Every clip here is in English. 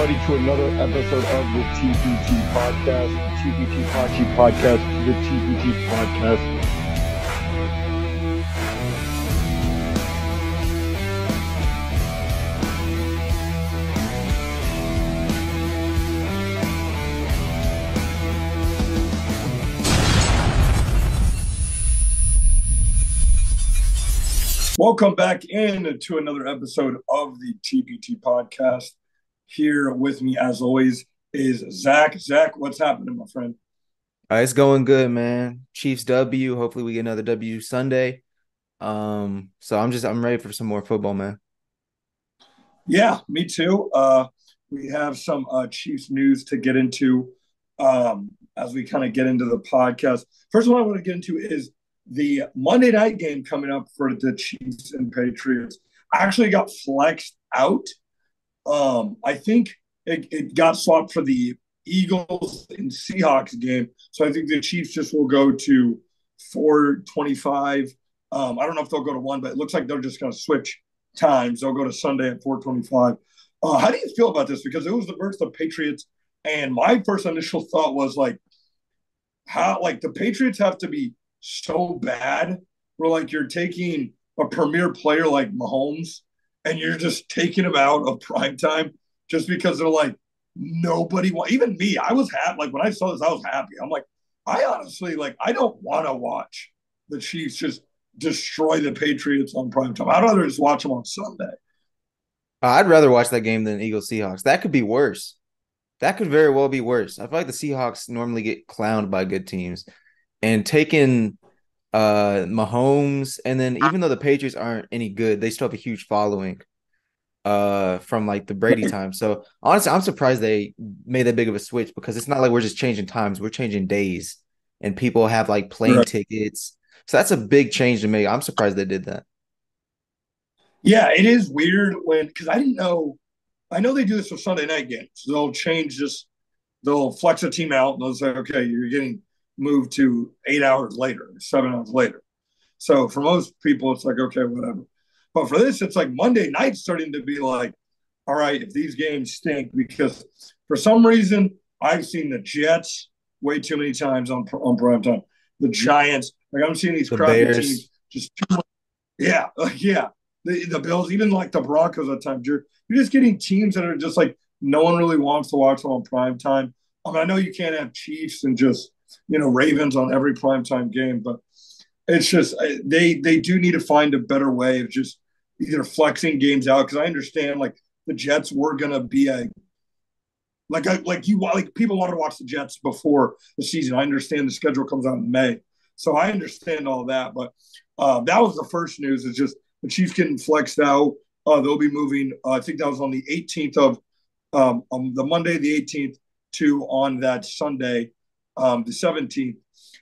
everybody, to another episode of the TPT Podcast, the TPT Pachi Podcast, the TPT Podcast. Welcome back in to another episode of the TPT Podcast. Here with me, as always, is Zach. Zach, what's happening, my friend? It's going good, man. Chiefs W. Hopefully we get another W Sunday. So I'm ready for some more football, man. Yeah, me too. We have some Chiefs news to get into as we kind of get into the podcast. First one I want to get into is the Monday night game coming up for the Chiefs and Patriots. I actually got flexed out. I think it got swapped for the Eagles and Seahawks game. So I think the Chiefs just will go to 4:25. I don't know if they'll go to one, but it looks like they're just going to switch times. They'll go to Sunday at 4:25. How do you feel about this? Because it was the versus the Patriots, and my first initial thought was like, how like the Patriots have to be so bad where like you're taking a premier player like Mahomes and you're just taking him out of prime time just because they're like nobody even me. I was happy. Like when I saw this, I was happy. I'm like, I honestly like I don't want to watch the Chiefs just destroy the Patriots on prime time. I'd rather just watch them on Sunday. I'd rather watch that game than Eagles Seahawks. That could be worse. That could very well be worse. I feel like the Seahawks normally get clowned by good teams, and taking Mahomes, and then even though the Patriots aren't any good, they still have a huge following from like the Brady time. So honestly, I'm surprised they made that big of a switch because it's not like we're just changing times, we're changing days, and people have like plane Right. tickets. So that's a big change to me. I'm surprised they did that. Yeah, it is weird when because I didn't know. I know they do this with Sunday night games. They'll change just they'll flex a team out and they'll say, okay, you're getting moved to 8 hours later, 7 hours later. So for most people, it's like, okay, whatever. But for this, it's like Monday night starting to be like, all right, if these games stink, because for some reason, I've seen the Jets way too many times on prime time. The Giants, like I'm seeing these The crappy teams Bears. just too much. Yeah, yeah. The Bills, even like the Broncos at times, you're just getting teams that are just like no one really wants to watch them on prime time. I mean, I know you can't have Chiefs and just Ravens on every prime time game, but it's just they do need to find a better way of just either flexing games out because I understand like the Jets were gonna be a like people wanted to watch the Jets before the season. I understand the schedule comes out in May, so I understand all that. But that was the first news. Is just the Chiefs getting flexed out. They'll be moving. I think that was on the 18th of on the Monday, the 18th, to on that Sunday, the 17th,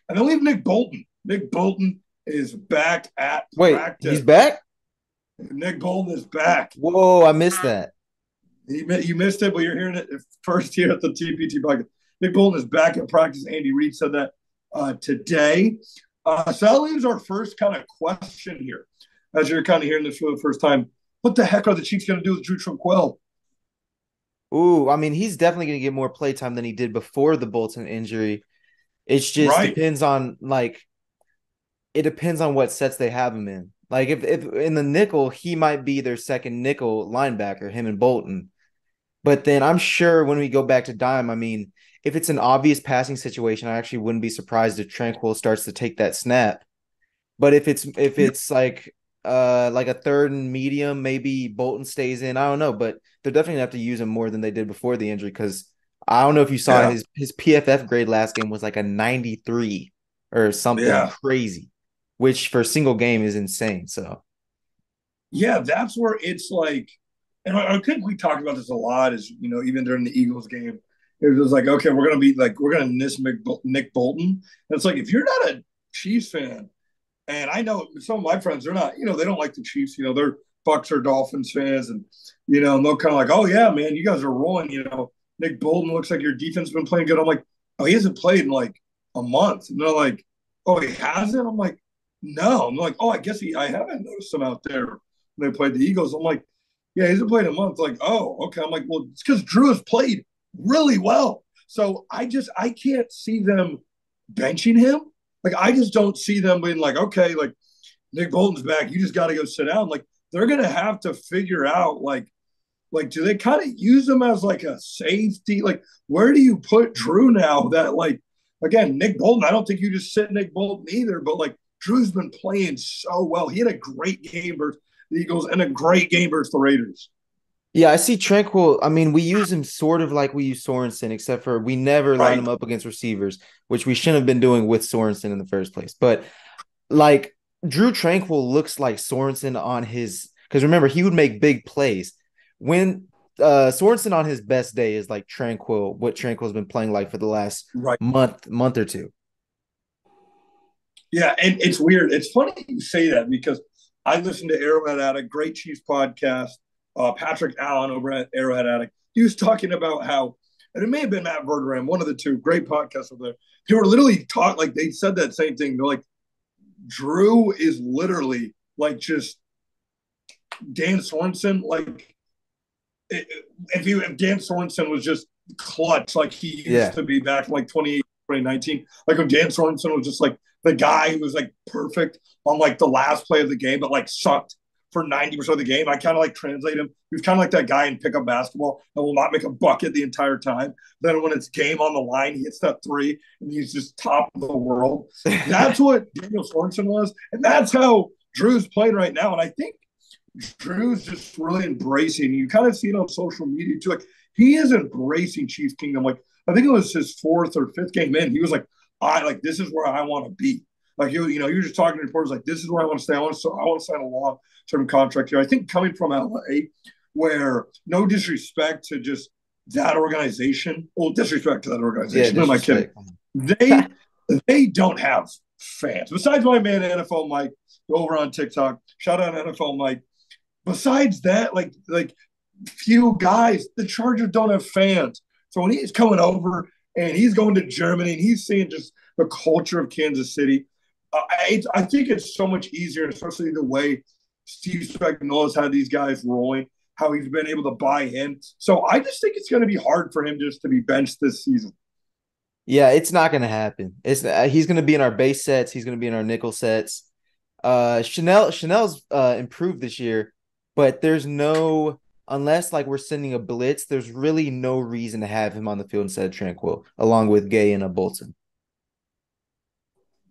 and then we have Nick Bolton. Nick Bolton is back at Wait, he's practice. back? Nick Bolton is back. Whoa, I missed that. You missed it, but you're hearing it first here at the TPT podcast. Nick Bolton is back at practice. Andy Reid said that today. So that leaves our first kind of question here, as you're kind of hearing this for the first time. What the heck are the Chiefs going to do with Drew Tranquil? Ooh, I mean, he's definitely going to get more play time than he did before the Bolton injury. It's just Right. depends on it depends on what sets they have him in. Like if in the nickel, he might be their second nickel linebacker, him and Bolton. But then I'm sure when we go back to dime, I mean, if it's an obvious passing situation, I actually wouldn't be surprised if Tranquil starts to take that snap. But if it's like a third and medium, maybe Bolton stays in. I don't know, but they're definitely gonna have to use him more than they did before the injury because I don't know if you saw Yeah. his PFF grade last game was like a 93 or something Yeah. crazy, which for a single game is insane. So Yeah. That's where it's like, and I think we talked about this a lot, is, even during the Eagles game, it was like, okay, we're going to miss Nick Bolton. And it's like, if you're not a Chiefs fan, and I know some of my friends, they're not, they don't like the Chiefs. They're Bucks or Dolphins fans, and they'll kind of like, oh yeah, man, you guys are rolling. Nick Bolton looks like your defense has been playing good. I'm like, oh, he hasn't played in like a month, and they're like, oh, he hasn't. I'm like, no. I'm like, oh, I haven't noticed him out there when they played the Eagles. I'm like, Yeah, he hasn't played a month. Like, oh, okay. I'm like, well, it's because Drew has played really well. So I can't see them benching him. Like, I just don't see them being like, okay, like Nick Bolton's back. You just got to go sit down. Like, they're gonna have to figure out like do they kind of use him as like a safety? Like, where do you put Drew now? That like again, Nick Bolton. I don't think you just sit Nick Bolton either. But like Drew's been playing so well. He had a great game versus the Eagles and a great game versus the Raiders. Yeah, I see Tranquil. I mean, we use him sort of like we use Sorensen, except for we never line Right. him up against receivers, which we shouldn't have been doing with Sorensen in the first place. But like Drew Tranquil looks like Sorensen on his because remember, he would make big plays. When Sorensen on his best day is like Tranquil, what Tranquil's been playing like for the last Right. month or two. Yeah, and it's weird. It's funny you say that because I listened to Arrowhead Addict, great Chiefs podcast. Patrick Allen over at Arrowhead Addict. He was talking about how, and it may have been Matt Verderame, one of the two, great podcasts over there. They were literally taught like they said that same thing. They're like, Drew is literally like just Dan Sorensen. Like if Dan Sorensen was just clutch like he used Yeah. to be back in like 2019, like when Dan Sorensen was just like the guy who was like perfect on like the last play of the game, but like sucked for 90% of the game. I kind of like translate him. He was kind of like that guy in pickup basketball that will not make a bucket the entire time. Then when it's game on the line, he hits that three and he's just top of the world. That's what Daniel Sorensen was. And that's how Drew's playing right now. And I think Drew's just really embracing. You kind of see it on social media too. Like he is embracing Chiefs Kingdom. Like I think it was his fourth or fifth game in. He was like, I like this is where I want to be. Like you know, you're just talking to reporters like this is where I want to stay. I want to sign a long term contract here. I think coming from LA, where no disrespect to just that organization, well, disrespect to that Yeah, organization. Who am I kidding? disrespect. They they don't have fans. Besides my man NFL Mike over on TikTok, shout out NFL Mike. Besides that, like few guys, the Chargers don't have fans. So when he's coming over and he's going to Germany and he's seeing just the culture of Kansas City, I think it's so much easier, especially the way Steve Spagnuolo's had these guys rolling, how he's been able to buy in. So I just think it's going to be hard for him just to be benched this season. Yeah, it's not going to happen. It's he's going to be in our base sets. He's going to be in our nickel sets. Chanel's improved this year, but there's no unless like we're sending a blitz. There's really no reason to have him on the field instead of Tranquil, along with Gay and a Bolton.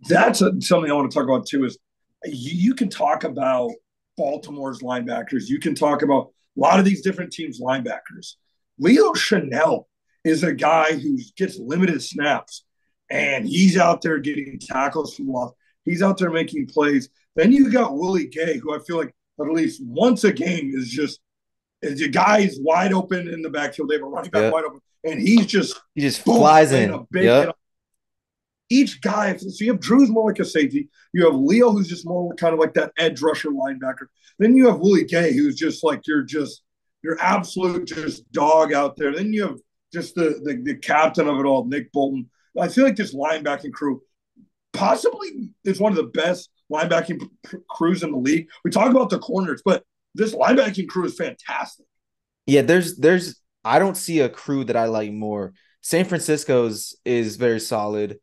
Something I want to talk about too. Is you can talk about Baltimore's linebackers. You can talk about a lot of these different teams' linebackers. Leo Chanel is a guy who gets limited snaps, and he's out there getting tackles from loss. He's out there making plays. Then you got Willie Gay, who I feel like at least once a game is the guy is wide open in the backfield. They have a running back Yep. wide open, and he's just He just boom, flies laying a in. big hit Yep. each guy. So you have Drew's more like a safety. You have Leo, who's just more kind of like that edge rusher linebacker. Then you have Willie Gay, who's just like your absolute just dog out there. Then you have just the captain of it all, Nick Bolton. I feel like this linebacking crew possibly is one of the best linebacking crews in the league. We talk about the corners, but this linebacking crew is fantastic. Yeah, there's I don't see a crew that I like more. San Francisco's is very solid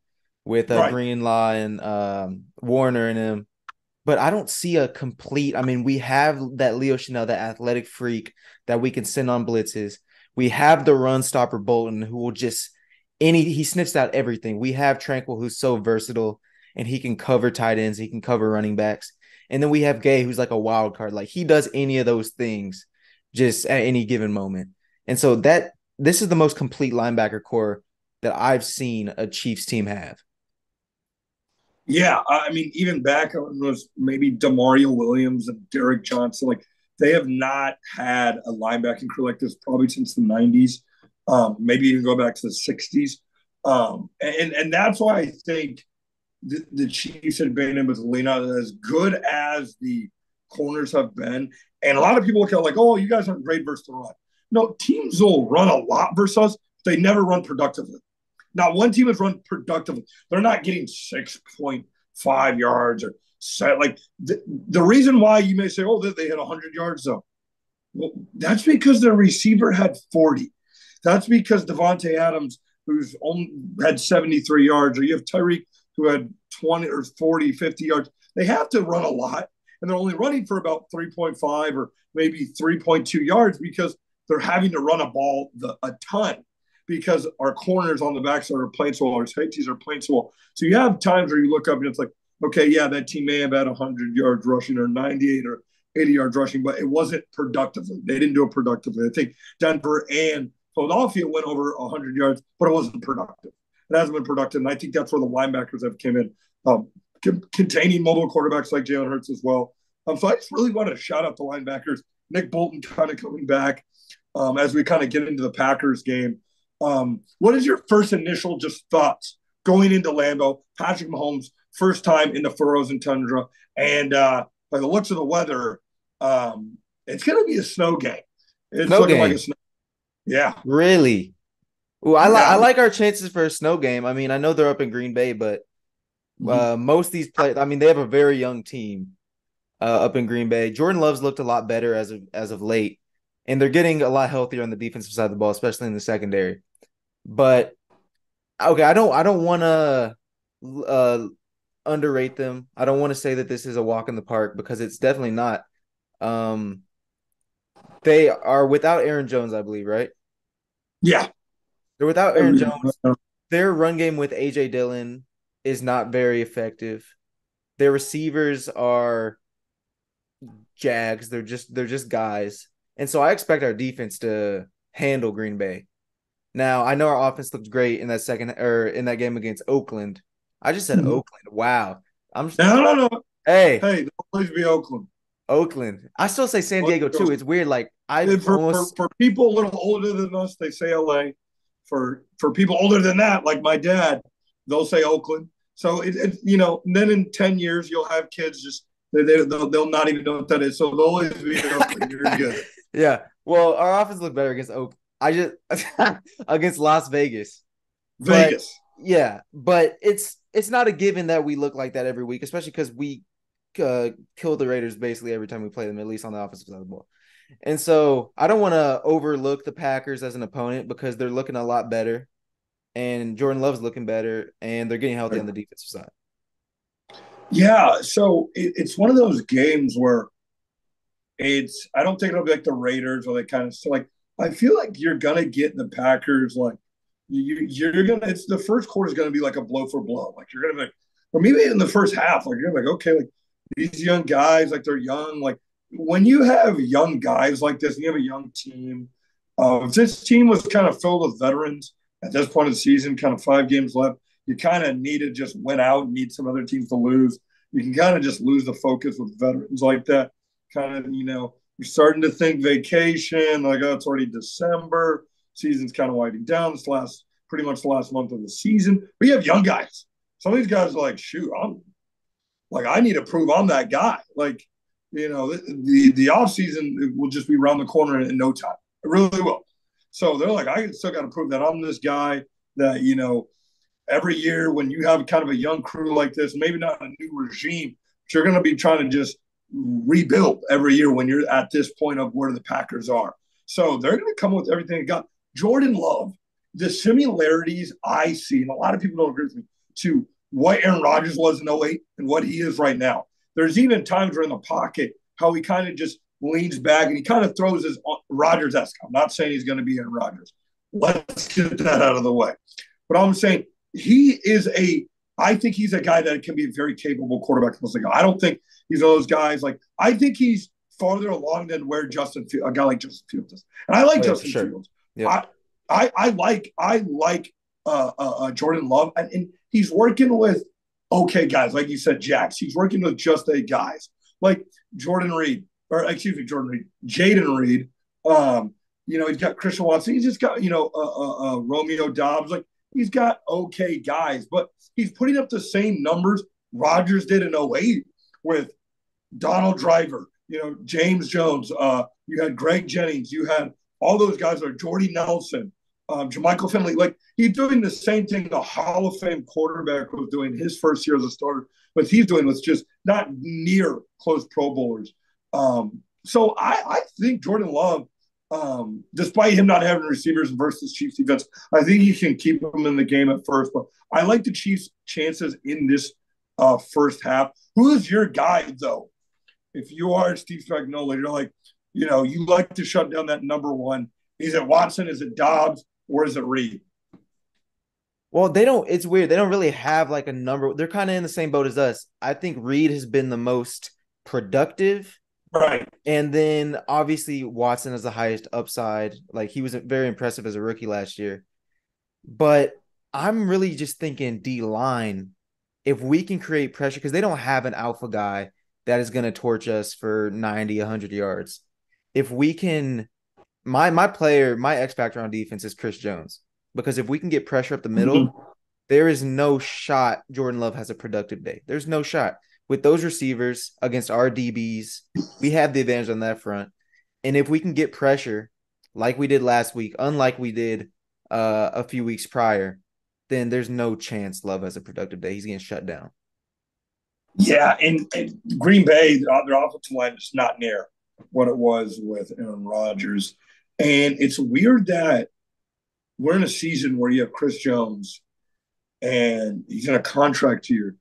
with Right. Greenlaw and Warner and him. But I don't see a complete. I mean, we have that Leo Chanel, that athletic freak that we can send on blitzes. We have the run stopper Bolton, who will just he sniffs out everything. We have Tranquil, who's so versatile and he can cover tight ends, he can cover running backs. And then we have Gay, who's like a wild card. Like he does any of those things just at any given moment. And so this is the most complete linebacker core that I've seen a Chiefs team have. Yeah, I mean, even back on those maybe Demario Williams and Derek Johnson, like they have not had a linebacking crew like this probably since the '90s, maybe even go back to the '60s, and that's why I think the Chiefs had been able to lean out as good as the corners have been. And a lot of people look at it like, oh, you guys aren't great versus the run. No, teams will run a lot versus us. They never run productively. Not one team has run productively. They're not getting 6.5 yards or set. Like the reason why you may say, oh, they hit 100 yards though. Well, that's because their receiver had 40. That's because Devontae Adams, who's only had 73 yards, or you have Tyreek, who had 20 or 40, 50 yards. They have to run a lot, and they're only running for about 3.5 or maybe 3.2 yards because they're having to run a ton because our corners on the backside are playing so well, our safeties are playing so well. So you have times where you look up and it's like, okay, yeah, that team may have had 100 yards rushing or 98 or 80 yards rushing, but it wasn't productively. They didn't do it productively. I think Denver and Philadelphia went over 100 yards, but it wasn't productive. It hasn't been productive. And I think that's where the linebackers have come in, containing mobile quarterbacks like Jalen Hurts as well. So I just really want to shout out the linebackers. Nick Bolton kind of coming back as we kind of get into the Packers game. What is your first initial just thoughts going into Lambeau? Patrick Mahomes, first time in the frozen tundra, and by the looks of the weather, it's going to be a snow game. It's Snow looking like a game. snow. Yeah, Really? Ooh, I yeah. like our chances for a snow game. I mean, I know they're up in Green Bay, but Mm-hmm. most of these players, I mean, they have a very young team up in Green Bay. Jordan Love's looked a lot better as of late, and they're getting a lot healthier on the defensive side of the ball, especially in the secondary. But okay, I don't want to underrate them. I don't want to say that this is a walk in the park because it's definitely not. Um, they are without Aaron Jones, I believe, right? Yeah. They're without Aaron Jones. Their run game with AJ Dillon is not very effective. Their receivers are Jags. They're just guys. And so I expect our defense to handle Green Bay. Now, I know our offense looked great in that second or in that game against Oakland. I just said Mhm. Oakland. Wow. I'm No, no, no. Hey, Hey, they'll always be Oakland. Oakland. I still say San Diego too. It's weird. Like I For, almost for people a little older than us, they say LA. For people older than that, like my dad, they'll say Oakland. So then in 10 years you'll have kids just they'll not even know what that is. So they'll always be Oakland. You're good. yeah. Well, our offense looked better against Oak. I just against Las Vegas. But Vegas. yeah, but it's not a given that we look like that every week, especially because we kill the Raiders basically every time we play them, at least on the offensive side of the ball. And so I don't want to overlook the Packers as an opponent because they're looking a lot better, and Jordan Love's looking better, and they're getting healthy on the defensive side. Yeah. So it's one of those games where I don't think it'll be like the Raiders or they kind of so like I feel like you're gonna get the Packers like you're gonna it's the first quarter is gonna be like a blow for blow. Like you're gonna be like, or maybe in the first half, like you're like, okay, like these young guys, like they're young. Like when you have young guys like this and you have a young team, if this team was kind of filled with veterans at this point of the season, kind of 5 games left, you kind of need to just win out and need some other teams to lose. You can kind of just lose the focus with veterans like that kind of, you're starting to think vacation, like, oh, it's already December. Season's kind of winding down. Pretty much the last month of the season. But you have young guys. Some of these guys are like, shoot, I need to prove I'm that guy. Like, the off season will just be around the corner in no time. It really will. So they're like, I still got to prove that I'm this guy that, every year when you have kind of a young crew like this, maybe not a new regime, but you're going to be trying to just rebuild every year when you're at this point of where the Packers are. So they're going to come with everything they got. Jordan Love, the similarities I see, and a lot of people don't agree with me, to what Aaron Rodgers was in '08 and what he is right now. There's even times where in the pocket, how he kind of just leans back and he kind of throws his Rodgers-esque. I'm not saying he's going to be Aaron Rodgers. Let's get that out of the way. But I'm saying I think he's a guy that can be a very capable quarterback. I don't think he's one of those guys. Like I think he's farther along than where a guy like Justin Fields is, and I like Oh yeah, for Justin sure. Fields. Yep. I like Jordan Love, and he's working with okay guys, like you said, Jax. He's working with just a guys like Jordan Reed, or excuse me, Jordan Reed, Jaden Reed. He's got Christian Watson. He's just got Romeo Dobbs. Like he's got okay guys, but he's putting up the same numbers Rodgers did in '08 with Donald Driver, James Jones. You had Greg Jennings. You had all those guys are Jordy Nelson, Jermichael Finley. Like he's doing the same thing the Hall of Fame quarterback was doing his first year as a starter, but he's doing was just not near close Pro Bowlers. So I think Jordan Love, despite him not having receivers versus Chiefs defense, I think he can keep them in the game at first. But I like the Chiefs' chances in this first half. Who is your guy, though? If you are Steve Spagnuolo, you're like, you like to shut down that number one. Is it Watson? Is it Dobbs? Or is it Reed? Well, they don't, it's weird. They don't really have like a number. They're kind of in the same boat as us. I think Reed has been the most productive. Right. And then obviously Watson has the highest upside. Like he was very impressive as a rookie last year. But I'm really just thinking D line, if we can create pressure, because they don't have an alpha guy that is going to torch us for 90, 100 yards. If we can, my X factor on defense is Chris Jones. Because if we can get pressure up the middle, Mm-hmm. there is no shot Jordan Love has a productive day. There's no shot. With those receivers against our DBs, we have the advantage on that front. And if we can get pressure like we did last week, unlike we did a few weeks prior, then there's no chance Love has a productive day. He's getting shut down. Yeah, and Green Bay, their offensive line is not near what it was with Aaron Rodgers. And it's weird that we're in a season where you have Chris Jones and he's in a contract year.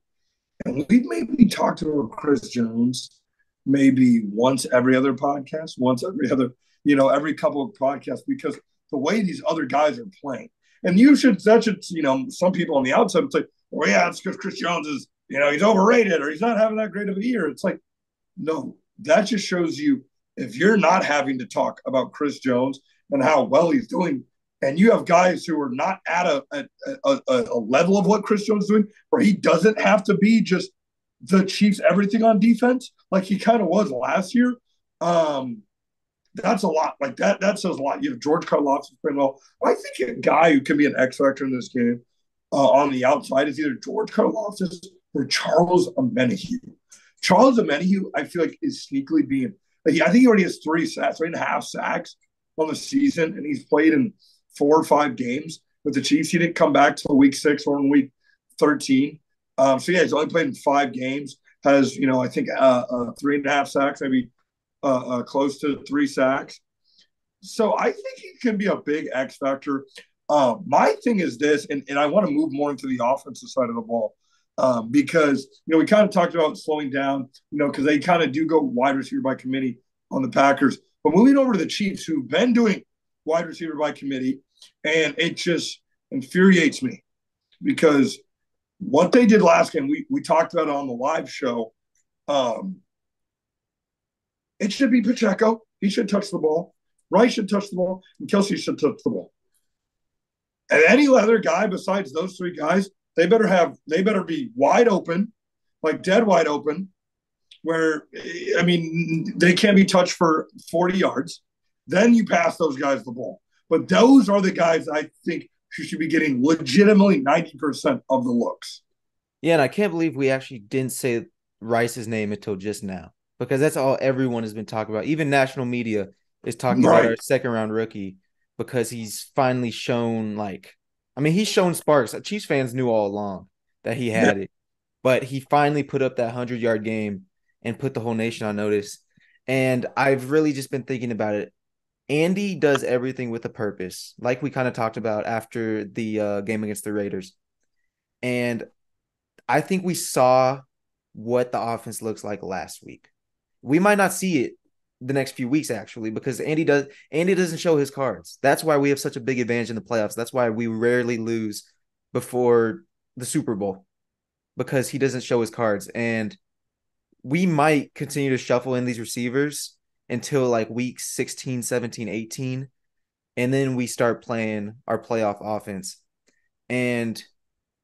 And we've maybe talked about Chris Jones maybe once every other podcast, once every other, every couple of podcasts, because the way these other guys are playing. And that should, some people on the outside would say, well, yeah, it's because Chris Jones is, he's overrated or he's not having that great of a year. It's like, no, that just shows you if you're not having to talk about Chris Jones and how well he's doing, and you have guys who are not at a level of what Chris Jones is doing, where he doesn't have to be just the Chiefs everything on defense like he kind of was last year. That's a lot. Like that says a lot. You have George Karlaftis playing well. I think a guy who can be an X factor in this game on the outside is either George Karlaftis or Charles Omenihu. Charles Omenihu, I feel like, is sneakily being. Like, I think he already has 3.5 sacks on the season, and he's played in 4 or 5 games with the Chiefs. He didn't come back till week 6 or in week 13. So yeah, he's only played in 5 games. Has I think 3.5 sacks, maybe close to 3 sacks. So I think he can be a big X factor. My thing is this, and I want to move more into the offensive side of the ball. Because we kind of talked about slowing down, because they kind of do go wide receiver by committee on the Packers. But moving over to the Chiefs, who've been doing wide receiver by committee, and it just infuriates me because what they did last game, we talked about it on the live show. It should be Pacheco. He should touch the ball. Rice should touch the ball, and Kelsey should touch the ball. And any other guy besides those 3 guys, they better be wide open, like dead wide open, where they can't be touched for 40 yards. Then you pass those guys the ball. But those are the guys I think who should be getting legitimately 90% of the looks. Yeah, and I can't believe we actually didn't say Rice's name until just now, because that's all everyone has been talking about. Even national media is talking about our second round rookie because he's finally shown he's shown sparks. Chiefs fans knew all along that he had it, but he finally put up that 100-yard game and put the whole nation on notice. And I've really just been thinking about it. Andy does everything with a purpose, like we kind of talked about after the game against the Raiders. And I think we saw what the offense looks like last week. We might not see it the next few weeks, actually, because Andy doesn't show his cards. That's why we have such a big advantage in the playoffs. That's why we rarely lose before the Super Bowl, because he doesn't show his cards. And we might continue to shuffle in these receivers until like week 16, 17, 18. And then we start playing our playoff offense. And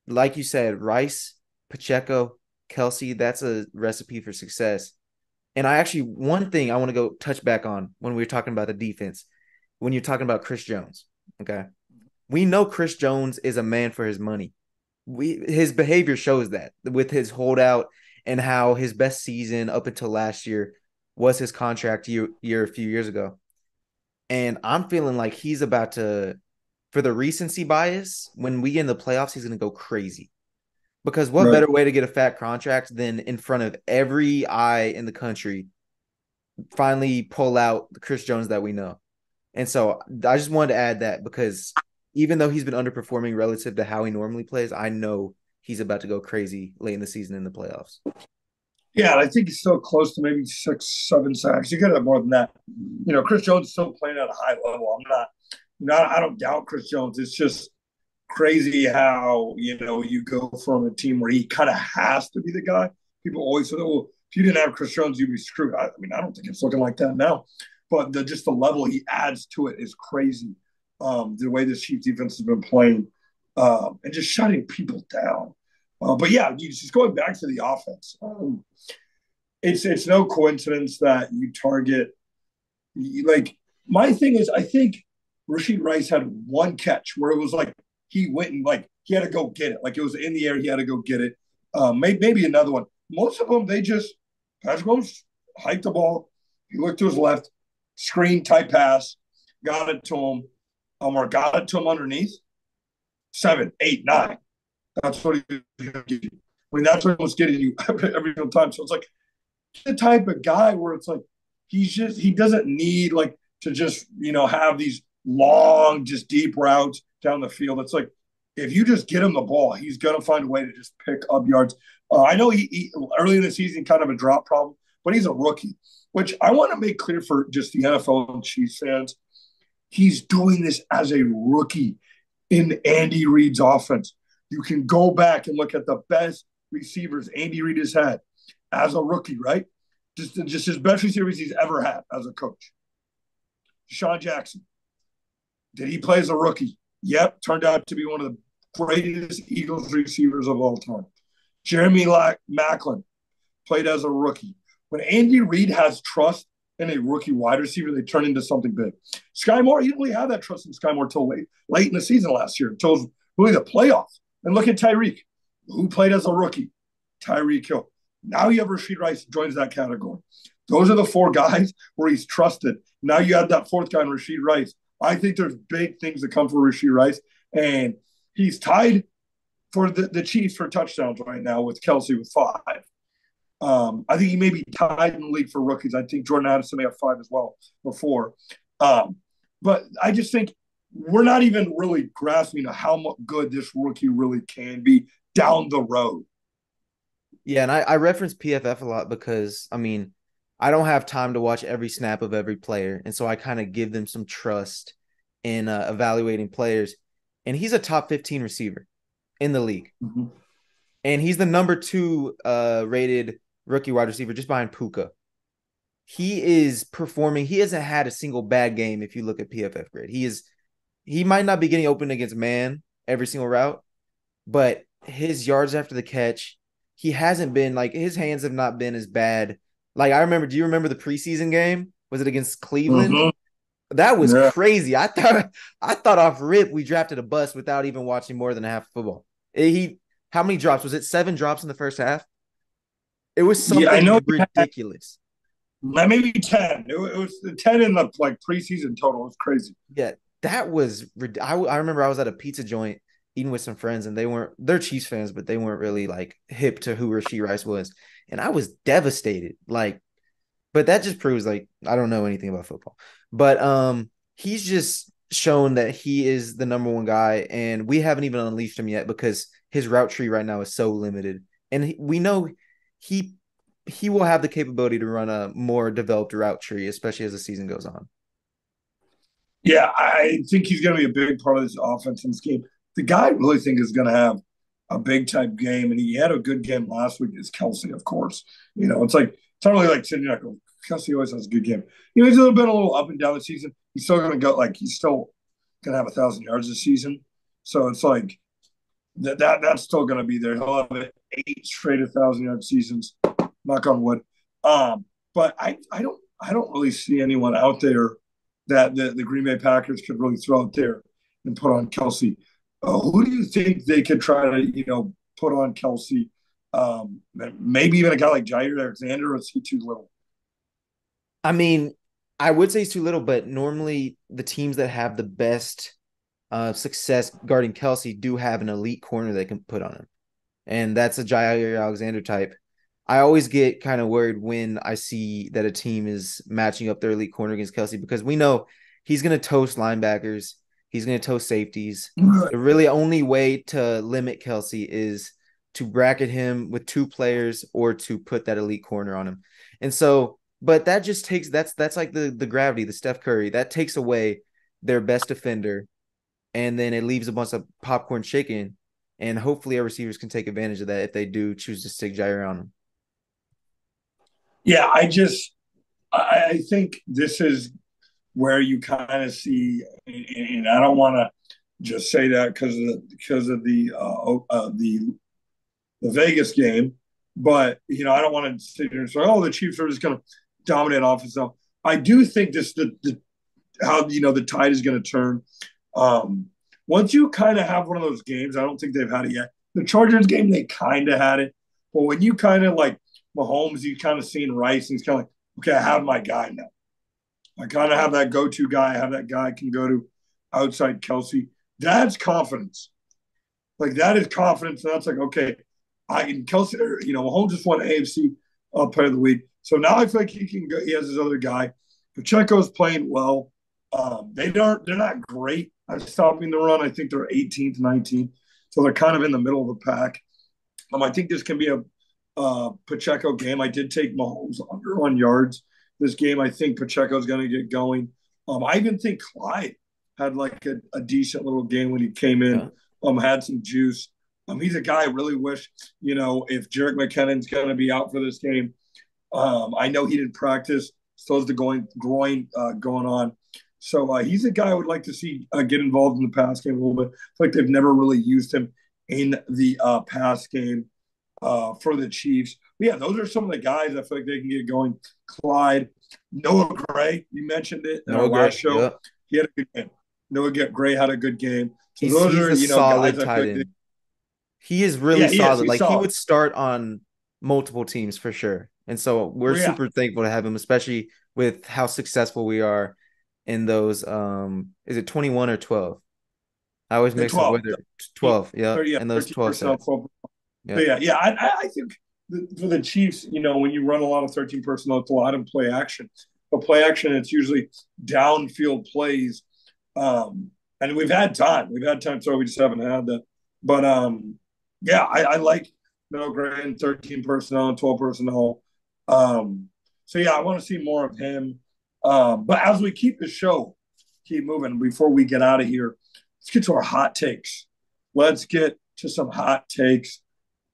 like you said, Rice, Pacheco, Kelsey, that's a recipe for success. And one thing I want to go touch back on when we were talking about the defense, when you're talking about Chris Jones, okay? We know Chris Jones is a man for his money. His behavior shows that with his holdout and how his best season up until last year was his contract year a few years ago. And I'm feeling like he's about to, for the recency bias, when we get in the playoffs, he's going to go crazy. Because what better way to get a fat contract than in front of every eye in the country finally pull out the Chris Jones that we know. And so I just wanted to add that because even though he's been underperforming relative to how he normally plays, I know he's about to go crazy late in the season in the playoffs. Yeah, and I think he's still close to maybe 6, 7 sacks. You got to have more than that. Chris Jones is still playing at a high level. I don't doubt Chris Jones. It's just crazy how you go from a team where he kind of has to be the guy. People always say, "Well, if you didn't have Chris Jones, you'd be screwed." I don't think it's looking like that now. But just the level he adds to it is crazy. The way the Chiefs defense has been playing and just shutting people down. But yeah, just going back to the offense. It's no coincidence that you target like my thing is I think Rashid Rice had one catch where it was like he went and like he had to go get it. Like it was in the air, he had to go get it. Maybe another one. Most of them, they just Patrick Mahomes hiked the ball. He looked to his left, screen type pass, got it to him, or got it to him underneath. 7, 8, 9. That's what he was going to give you. That's what he was getting you every single time. So it's like the type of guy where it's like he doesn't need like to just have these long, just deep routes down the field. It's like if you just get him the ball, he's gonna find a way to just pick up yards. I know he early in the season kind of a drop problem, but he's a rookie, which I want to make clear for just the NFL and Chiefs fans. He's doing this as a rookie in Andy Reid's offense. You can go back and look at the best receivers Andy Reid has had as a rookie, right? Just his best receivers he's ever had as a coach. Deshaun Jackson. Did he play as a rookie? Yep. Turned out to be one of the greatest Eagles receivers of all time. Jeremy Maclin played as a rookie. When Andy Reid has trust in a rookie wide receiver, they turn into something big. Sky Moore, he didn't really have that trust in Sky Moore until late in the season last year, until really the playoffs. And look at Tyreek, who played as a rookie. Tyreek Hill. Now you have Rashid Rice joins that category. Those are the four guys where he's trusted. Now you have that fourth guy in Rashid Rice. I think there's big things that come for Rashid Rice, and he's tied for the Chiefs for touchdowns right now with Kelsey with 5. I think he may be tied in the league for rookies. I think Jordan Addison may have 5 as well before. But I just think we're not even really grasping how good this rookie really can be down the road. Yeah, and I reference PFF a lot because, I don't have time to watch every snap of every player. And so I kind of give them some trust in evaluating players. And he's a top 15 receiver in the league. Mm-hmm. And he's the number 2 rated rookie wide receiver just behind Puka. He is performing. He hasn't had a single bad game if you look at PFF grade. He might not be getting open against man every single route, but his yards after the catch, he hasn't been like his hands have not been as bad. Like do you remember the preseason game? Was it against Cleveland? Mm-hmm. That was crazy. I thought off rip we drafted a bust without even watching more than half of football. How many drops? Was it 7 drops in the first half? It was something ridiculous. Maybe 10. It was 10 in the preseason total. It was crazy. Yeah, that was. I remember I was at a pizza joint eating with some friends, and they're Chiefs fans, but they weren't really hip to who Rashid Rice was, and I was devastated. But that just proves I don't know anything about football. But he's just shown that he is the number 1 guy, and we haven't even unleashed him yet because his route tree right now is so limited, and we know he will have the capability to run a more developed route tree, especially as the season goes on. Yeah, I think he's going to be a big part of this offense in this game. The guy I really think is going to have a big type game, and he had a good game last week, is Kelsey, of course. It's not really like sitting there going, Kelsey always has a good game. He's been a little up and down the season. He's still going to go, he's still going to have 1,000 yards this season. So it's that's still going to be there. He'll have 8 straight 1,000-yard seasons, knock on wood. But I don't really see anyone out there that the Green Bay Packers could really throw out there and put on Kelsey. Who do you think they could try to, put on Kelsey? Maybe even a guy like Jair Alexander, or is he too little? I would say he's too little, but normally the teams that have the best success guarding Kelsey do have an elite corner they can put on him. And that's a Jair Alexander type. I always get kind of worried when I see that a team is matching up their elite corner against Kelsey because we know he's going to toast linebackers, he's going to toast safeties. The really only way to limit Kelsey is to bracket him with two players or to put that elite corner on him. And so, but that just takes that's like the gravity, the Steph Curry that takes away their best defender, and then it leaves a bunch of popcorn chicken. And hopefully, our receivers can take advantage of that if they do choose to stick Jair on them. Yeah, I think this is where you kind of see, and I don't want to just say that because of the Vegas game, but I don't want to sit here and say, oh, the Chiefs are just going to dominate offense. Now, I do think the how the tide is going to turn. Um, Once you kind of have one of those games, I don't think they've had it yet. The Chargers game, they kind of had it, but when you kind of like Mahomes, you kind of seeing Rice, and he's kind of like, okay, I have my guy now. I kind of have that go-to guy. I have that guy I can go to outside Kelsey. That's confidence. Like that is confidence. And that's like, okay, I can Kelsey, Mahomes just won AFC Player of the Week. So now I feel like he can go. He has his other guy. Pacheco's playing well. They're not great at stopping the run. I think they're 18th, 19th. So they're kind of in the middle of the pack. I think this can be a Pacheco game. I did take Mahomes under on yards this game. I think Pacheco's going to get going. I even think Clyde had like a decent little game when he came in. Yeah. Had some juice. He's a guy I really wish, if Jerick McKinnon's going to be out for this game. I know he didn't practice. Still has the groin going on. So he's a guy I would like to see get involved in the pass game a little bit. I feel like they've never really used him in the pass game for the Chiefs. But yeah, those are some of the guys I feel like they can get going. Clyde, Noah Gray, you mentioned it in our last show. Yeah. He had a good game. Noah Gray had a good game. So those are, solid guys tight end. He is really solid. Like solid. He would start on multiple teams for sure. And so we're super thankful to have him, especially with how successful we are in those. Is it 21 or 12? I always mix up whether 12. Yeah. And those 12 sets. Yeah. I think for the Chiefs, when you run a lot of 13 personnel, it's a lot of play action. But play action, it's usually downfield plays. And we've had time. So we just haven't had that. But I like Gray and 13 personnel and 12 personnel. So yeah, I want to see more of him. But as we keep moving before we get out of here, let's get to our hot takes. Let's get to some hot takes.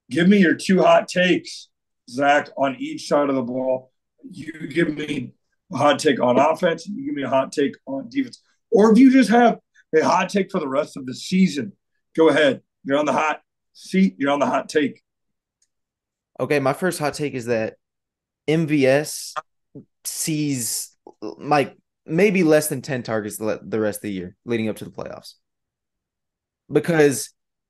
Give me your two hot takes, Zach, on each side of the ball. You give me a hot take on offense, and you give me a hot take on defense. Or if you just have a hot take for the rest of the season, go ahead. You're on the hot seat. You're on the hot take. Okay, my first hot take is that MVS sees like maybe less than 10 targets the rest of the year leading up to the playoffs. Because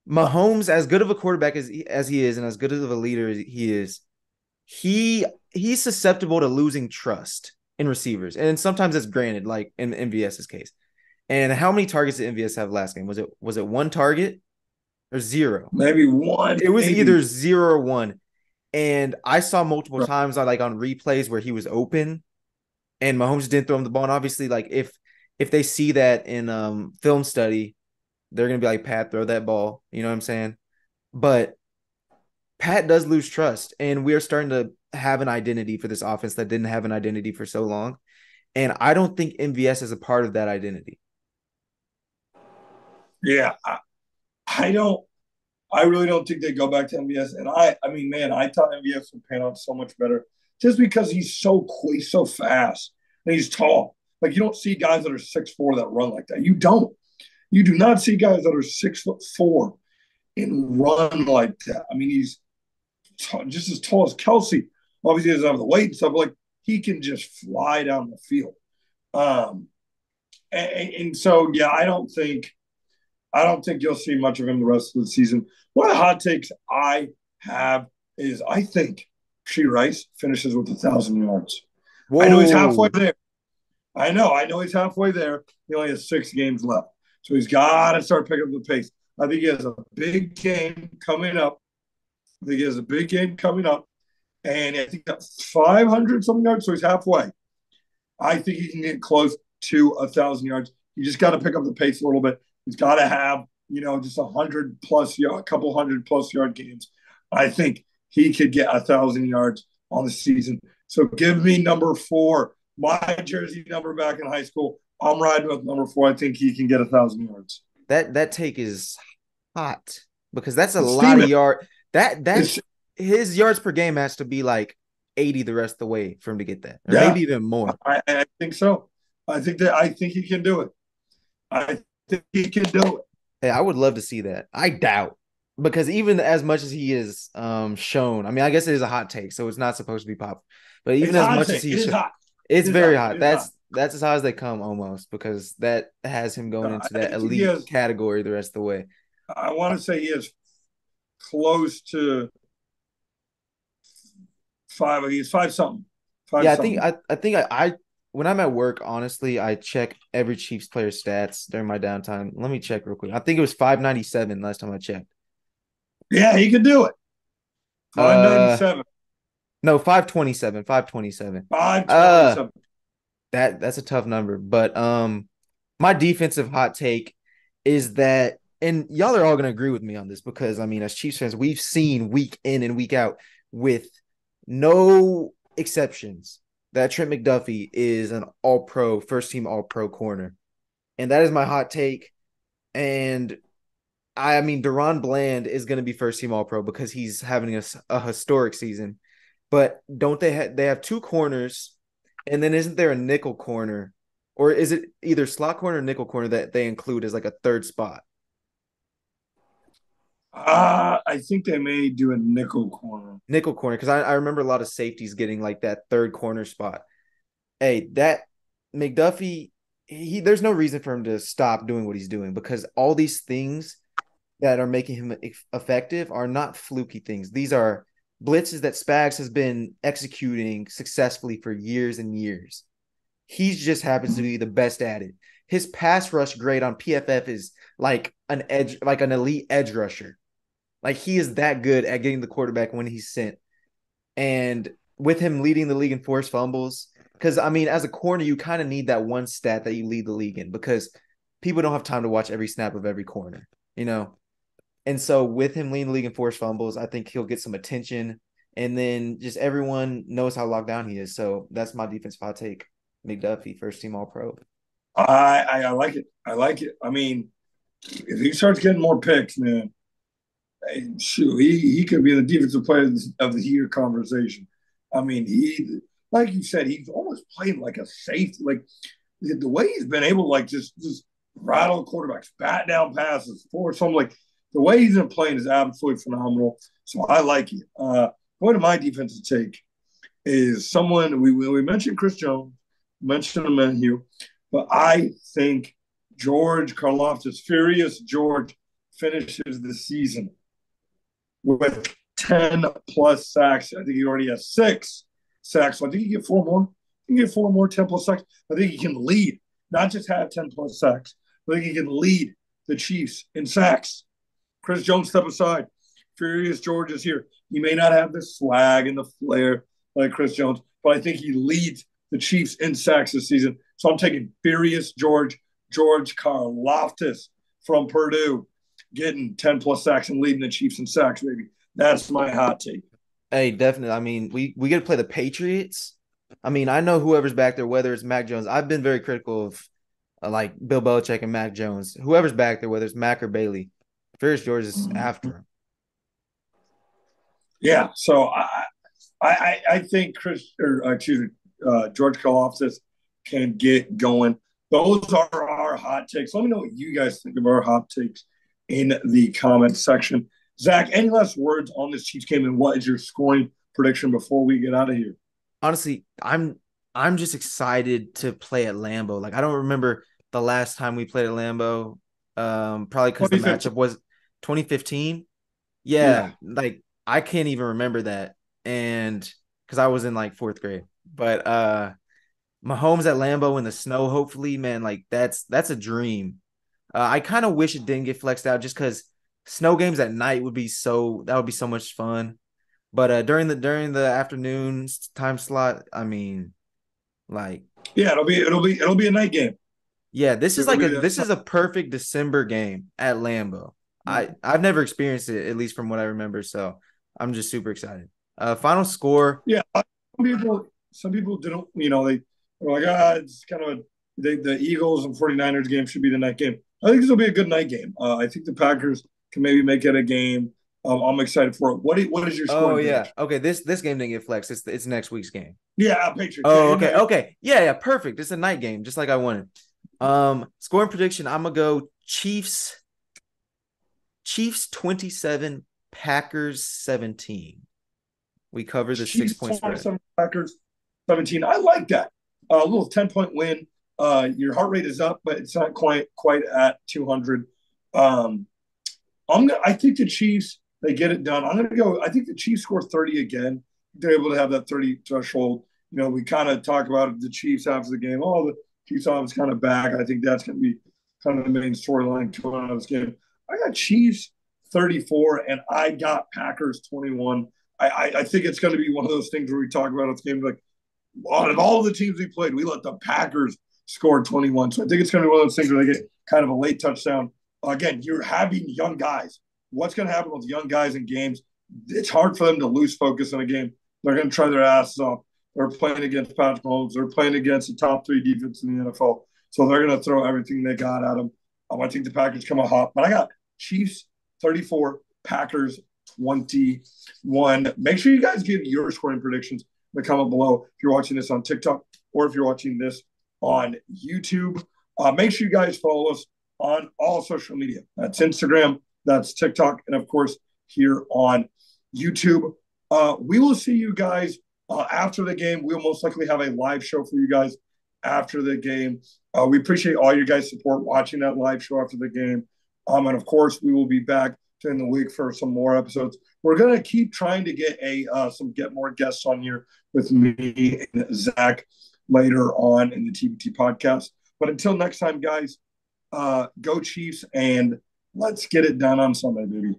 Mahomes, as good of a quarterback as he is and as good of a leader as he is, he's susceptible to losing trust in receivers. And sometimes it's granted, like in MVS's case. And how many targets did MVS have last game? Was it one target or zero? Maybe one. It was either 0 or 1. And I saw multiple times on replays where he was open and Mahomes didn't throw him the ball. And obviously, like if they see that in film study, they're gonna be like, Pat, throw that ball. You know what I'm saying? But Pat does lose trust, and we are starting to have an identity for this offense that didn't have an identity for so long. And I don't think MVS is a part of that identity. Yeah, I really don't think they go back to MVS. And I mean, man, I thought MVS would pan out so much better just because he's so quick, he's so fast, and he's tall. Like, you don't see guys that are 6'4" that run like that. You don't. You do not see guys that are 6'4" and run like that. I mean, he's just as tall as Kelsey. Obviously, he doesn't have the weight and stuff, but like he can just fly down the field. And so, yeah, I don't think you'll see much of him the rest of the season. One of the hot takes I have is I think Rice finishes with 1,000 yards. Whoa. I know he's halfway there. I know he's halfway there. He only has 6 games left. So he's got to start picking up the pace. I think he has a big game coming up. and I think that's 500 something yards, so he's halfway. I think he can get close to 1,000 yards. You just got to pick up the pace a little bit. He's got to have, just 100 plus, a couple 100 plus yard games. I think he could get 1,000 yards on the season. So give me number 4, my jersey number back in high school. I'm riding with number 4. I think he can get 1,000 yards. That take is hot because that's a It's lot of steaming. yard. That It's his yards per game has to be like 80 the rest of the way for him to get that, or yeah. maybe even more. I think so. I think he can do it. I think he can do it. Hey, I would love to see that. I doubt because even as much as he is shown, I mean, I guess it is a hot take, so it's not supposed to be pop. But even It's as hot much as take. It he's is shown, hot. It it's is very hot. hot. It is hot. That's as high as they come almost because that has him going I into that think he elite has. category the rest of the way. I want to say he is close to 5. He's 5 something. Five Yeah, I think something. I when I'm at work, honestly, I check every Chiefs player stats during my downtime. Let me check real quick. I think it was 597 last time I checked. Yeah, he could do it. Five ninety Uh seven. no, 527, 527. Five twenty Uh seven. that's a tough number, but my defensive hot take is that, and y'all are all going to agree with me on this because I mean, as Chiefs fans, we've seen week in and week out with no exceptions that Trent McDuffie is an all pro, first team all pro corner. And that is my hot take. And I mean, Deron Bland is going to be first team all pro because he's having a historic season. But don't they have two corners, and then isn't there a nickel corner, or is it either slot corner or nickel corner that they include as like a third spot? I think they may do a nickel corner. Nickel corner, because I remember a lot of safeties getting like that third corner spot. Hey, that McDuffie, there's no reason for him to stop doing what he's doing because all these things that are making him effective are not fluky things. These are blitzes that Spags has been executing successfully for years and years. He just happens to be the best at it. His pass rush grade on PFF is like an edge, like an elite edge rusher. Like he is that good at getting the quarterback when he's sent. And with him leading the league in forced fumbles, because I mean, as a corner, you kind of need that one stat that you lead the league in because people don't have time to watch every snap of every corner, you know? And so with him leading the league in forced fumbles, I think he'll get some attention. And then just everyone knows how locked down he is. So that's my defensive hot take. McDuffie, first team all pro. I like it. I like it. I mean, if he starts getting more picks, man, shoot, he could be in the defensive player of the year conversation. I mean, like you said, he's almost playing like a safety. Like the way he's been able to like just rattle quarterbacks, bat down passes, force something like the way he's been playing is absolutely phenomenal. So I like it. Going to my defensive take is someone we mentioned Chris Jones, mentioned Menhue, but I think George Karlaftis, Furious George, finishes the season with 10 plus sacks. I think he already has 6 sacks. So I think he get 4 more. He can get 4 more 10 plus sacks. I think he can lead, not just have 10 plus sacks. I think he can lead the Chiefs in sacks. Chris Jones, step aside. Furious George is here. He may not have the swag and the flair like Chris Jones, but I think he leads the Chiefs in sacks this season. So I'm taking Furious George, George Karlaftis from Purdue, getting 10 plus sacks and leading the Chiefs in sacks, baby. That's my hot take. Hey, definitely. I mean, we get to play the Patriots. I mean, I know whoever's back there, whether it's Mac Jones. I've been very critical of like Bill Belichick and Mac Jones. Whoever's back there, whether it's Mac or Bailey, Furious George is after him. Yeah, so I think George Karlaftis can get going. Those are our hot takes. Let me know what you guys think of our hot takes in the comment section. Zach, any last words on this Chiefs game, and what is your scoring prediction before we get out of here? Honestly, I'm just excited to play at Lambeau. Like I don't remember the last time we played at Lambeau. Probably because the matchup 2015. was 2015. Yeah. Yeah, like I can't even remember that, and because I was in like fourth grade. But Mahomes at Lambeau in the snow, hopefully, man, like that's a dream. I kind of wish it didn't get flexed out just because snow games at night would be so much fun. But during the afternoon time slot, I mean, like, Yeah, it'll be a night game. yeah, It'll be this is a perfect December game at Lambeau. I've never experienced it, at least from what I remember. So I'm just super excited. Final score. Yeah, some people didn't, they were like, it's kind of the Eagles and 49ers game should be the night game. I think this will be a good night game. I think the Packers can maybe make it a game. I'm excited for it. What is your Oh scoring yeah. prediction? Okay, this game didn't get flexed. It's next week's game. Yeah, Patriots. Yeah, Oh, in okay. the, Okay. Yeah, yeah, perfect. It's a night game, just like I wanted. Scoring prediction, I'm gonna go Chiefs 27, Packers 17. We cover the six Chiefs point spread. 27, Packers 17. I like that. A little 10-point win. Your heart rate is up, but it's not quite at 200. Um, I think the Chiefs they get it done. I'm gonna go. I think the Chiefs score 30 again. They're able to have that 30 threshold. We kind of talk about the Chiefs after the game. Oh, the Chiefs offense kind of back. I think that's going to be kind of the main storyline coming out of this game. I got Chiefs 34, and I got Packers 21. I think it's going to be one of those things where we talk about this game like out of all the teams we played, we let the Packers score 21. So I think it's going to be one of those things where they get kind of a late touchdown. Again, you're having young guys. What's going to happen with young guys in games? It's hard for them to lose focus in a game. They're going to try their asses off. They're playing against Patrick Mahomes. They're playing against the top 3 defense in the NFL. So they're going to throw everything they got at them. I think the Packers come out hot. But I got Chiefs 34, Packers 21. Make sure you guys give your scoring predictions in the comment below if you're watching this on TikTok or if you're watching this on YouTube. Make sure you guys follow us on all social media. That's Instagram, that's TikTok, and of course, here on YouTube. We will see you guys after the game. We'll most likely have a live show for you guys after the game. We appreciate all your guys' support watching that live show after the game. And of course, we will be back during the week for some more episodes. We're going to keep trying to get get more guests on here with me and Zach later on in the TBT podcast. But until next time, guys, go Chiefs and let's get it done on Sunday, baby.